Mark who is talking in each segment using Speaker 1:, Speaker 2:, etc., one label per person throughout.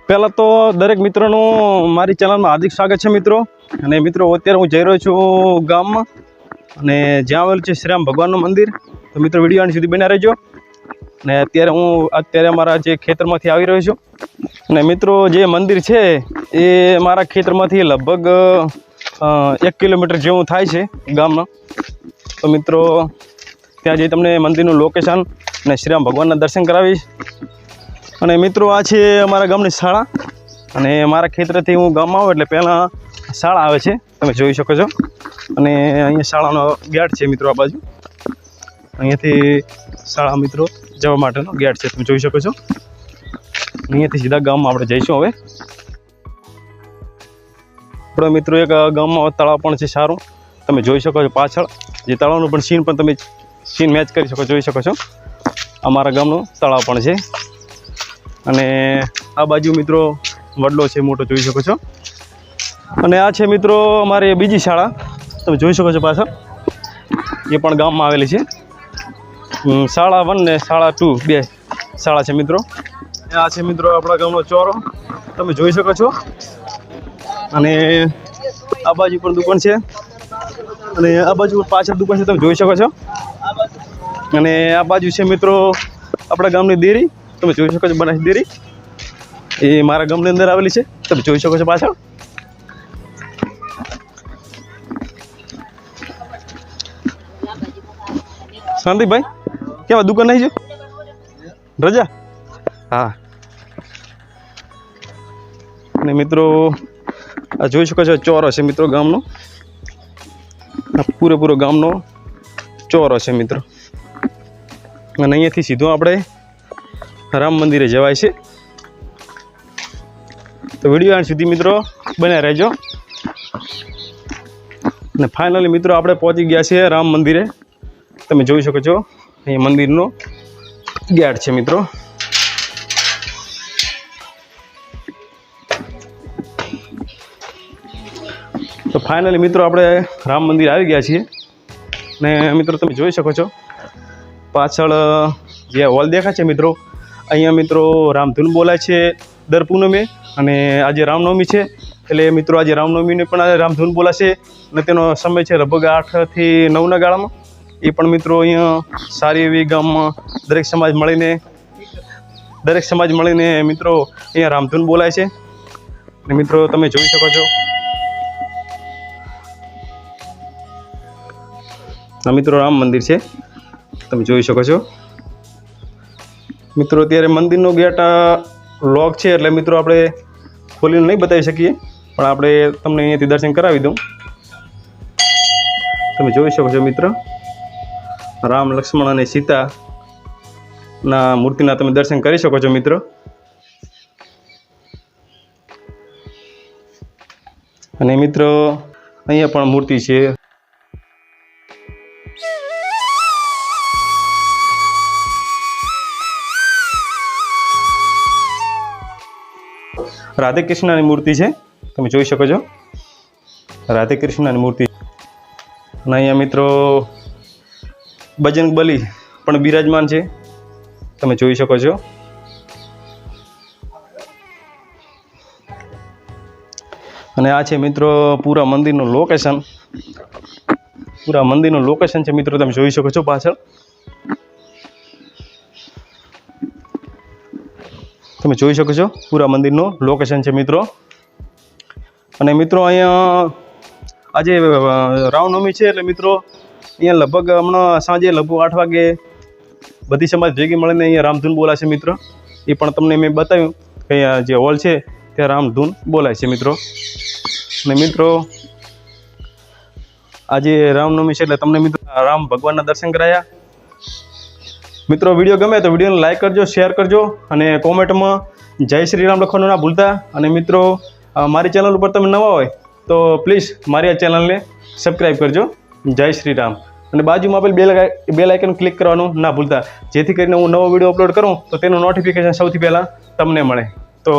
Speaker 1: પહેલાં તો દરેક મિત્રોનું મારી ચેનલમાં હાર્દિક સ્વાગત છે મિત્રો. અને મિત્રો અત્યારે હું જઈ રહ્યો છું ગામમાં, અને જ્યાં આવેલું છે શ્રી રામ ભગવાનનું મંદિર. તો મિત્રો વિડીયો આની સુધી બન્યા રહેજો. અને અત્યારે અમારા જે ખેતરમાંથી આવી રહ્યો છું. અને મિત્રો જે મંદિર છે એ મારા ખેતરમાંથી લગભગ 1 કિલોમીટર જેવું થાય છે ગામમાં. તો મિત્રો ત્યાં જઈ તમને મંદિરનું લોકેશન અને શ્રી રામ ભગવાનના દર્શન કરાવીશ. અને મિત્રો આ છે અમારા ગામની શાળા, અને મારા ખેતરથી હું ગામમાં આવું એટલે પહેલાં શાળા આવે છે, તમે જોઈ શકો છો. અને અહીંયા શાળાનો ગેટ છે મિત્રો, આ બાજુ અહીંયાથી શાળા મિત્રો જવા માટેનો ગેટ છે, તમે જોઈ શકો છો. અહીંયાથી સીધા ગામમાં આપણે જઈશું. હવે આપણે મિત્રો એક ગામમાં તળાવ પણ છે સારું, તમે જોઈ શકો છો. પાછળ જે તળાવનું પણ સીન પણ તમે સીન મેચ કરી શકો, જોઈ શકો છો. અમારા ગામનું તળાવ પણ છે. અને આ બાજુ મિત્રો વડલો છે મોટો, જોઈ શકો છો. અને આ છે મિત્રો અમારી બીજી શાળા, તમે જોઈ શકો છો પાછળ, એ પણ ગામમાં આવેલી છે. શાળા 1 ને શાળા 2 બે શાળા છે મિત્રો. આ છે મિત્રો આપણા ગામનો ચોરો, તમે જોઈ શકો છો. અને આ બાજુ પણ દુકાન છે, અને આ બાજુ પાછળ દુકાન છે, તમે જોઈ શકો છો. અને આ બાજુ છે મિત્રો આપણા ગામની ડેરી, તમે જોઈ શકો છો. બનાસ ડેરી એ મારા ગામની અંદર આવેલી છે, તમે જોઈ શકો છો પાછળ. શાંતિભાઈ કેવા દુકાન નહીં જો રજા? હા. અને મિત્રો આ જોઈ શકો છો ચોરો છે મિત્રો ગામનો, આ પૂરેપૂરો ગામનો ચોરો છે મિત્રો. અને અહીંયાથી સીધું આપણે રામ મંદિરે જવાય છે. તો વિડીયો આન સુધી મિત્રો બન્યા રહેજો. અને ફાઇનલી મિત્રો આપણે પહોંચી ગયા છીએ રામ મંદિરે, તમે જોઈ શકો છો. અહીંયા મંદિરનો ગેટ છે મિત્રો. તો ફાઇનલી મિત્રો આપણે રામ મંદિર આવી ગયા છીએ. ને મિત્રો તમે જોઈ શકો છો પાછળ જે હોલ દેખાય છે મિત્રો, અહીંયા મિત્રો રામધૂન બોલાય છે દર પૂનમે. અને આજે રામનવમી છે એટલે મિત્રો આજે રામનવમીને પણ રામધૂન બોલાશે. અને તેનો સમય છે લગભગ 8 થી 9ના ગાળામાં. એ પણ મિત્રો અહીંયા સારી એવી ગામમાં દરેક સમાજ મળીને મિત્રો અહીંયા રામધૂન બોલાય છે. અને મિત્રો તમે જોઈ શકો છો. આ મિત્રો રામ મંદિર છે, તમે જોઈ શકો છો. મિત્રો અત્યારે મંદિરનો ગેટ લોક છે એટલે મિત્રો આપણે ખોલીને નહીં બતાવી શકીએ, પણ આપણે તમને અહીંયાથી દર્શન કરાવી દઉં. તમે જોઈ શકો છો મિત્રો રામ, લક્ષ્મણ અને સીતાના મૂર્તિના તમે દર્શન કરી શકો છો મિત્રો. અને મિત્રો અહીંયા પણ મૂર્તિ છે. રાધે કૃષ્ણની મૂર્તિ છે, તમે જોઈ શકો છો. રાધે કૃષ્ણની મૂર્તિ. અને અહીંયા મિત્રો બજરંગબલી પણ બિરાજમાન છે, તમે જોઈ શકો છો. અને આ છે મિત્રો પૂરા મંદિરનું લોકેશન છે મિત્રો, તમે જોઈ શકો છો પાછળ. તમે જોઈ શકો છો પૂરા મંદિરનું લોકેશન છે મિત્રો. અને મિત્રો અહીંયા આજે રામનવમી છે એટલે મિત્રો અહીંયા લગભગ હમણાં સાંજે લગભગ 8 વાગે બધી સમાજ ભેગી મળીને અહીંયા રામધૂન બોલાશે મિત્રો. એ પણ તમને મેં બતાવ્યું કે અહીંયા જે હોલ છે ત્યાં રામધૂન બોલાય છે મિત્રો. અને મિત્રો આજે રામનવમી છે એટલે તમને મિત્રો રામ ભગવાનના દર્શન કરાયા. મિત્રો વિડીયો ગમે તો વિડીયોને લાઈક કરજો, શેર કરજો, અને કોમેન્ટમાં જય શ્રી રામ લખવાનું ના ભૂલતા. અને મિત્રો મારી ચેનલ ઉપર તમે નવા હોય તો પ્લીઝ મારી આ ચેનલને સબસ્ક્રાઈબ કરજો. જય શ્રી રામ. અને બાજુમાં આપેલ બેલ આઇકન ક્લિક કરવાનું ના ભૂલતા, જેથી કરીને હું નવો વિડીયો અપલોડ કરું તો તેનું નોટિફિકેશન સૌથી પહેલાં તમને મળે. તો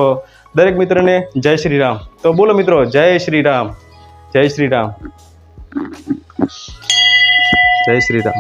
Speaker 1: દરેક મિત્રને જય શ્રી રામ. તો બોલો મિત્રો જય શ્રી રામ, જય શ્રી રામ, જય શ્રી રામ.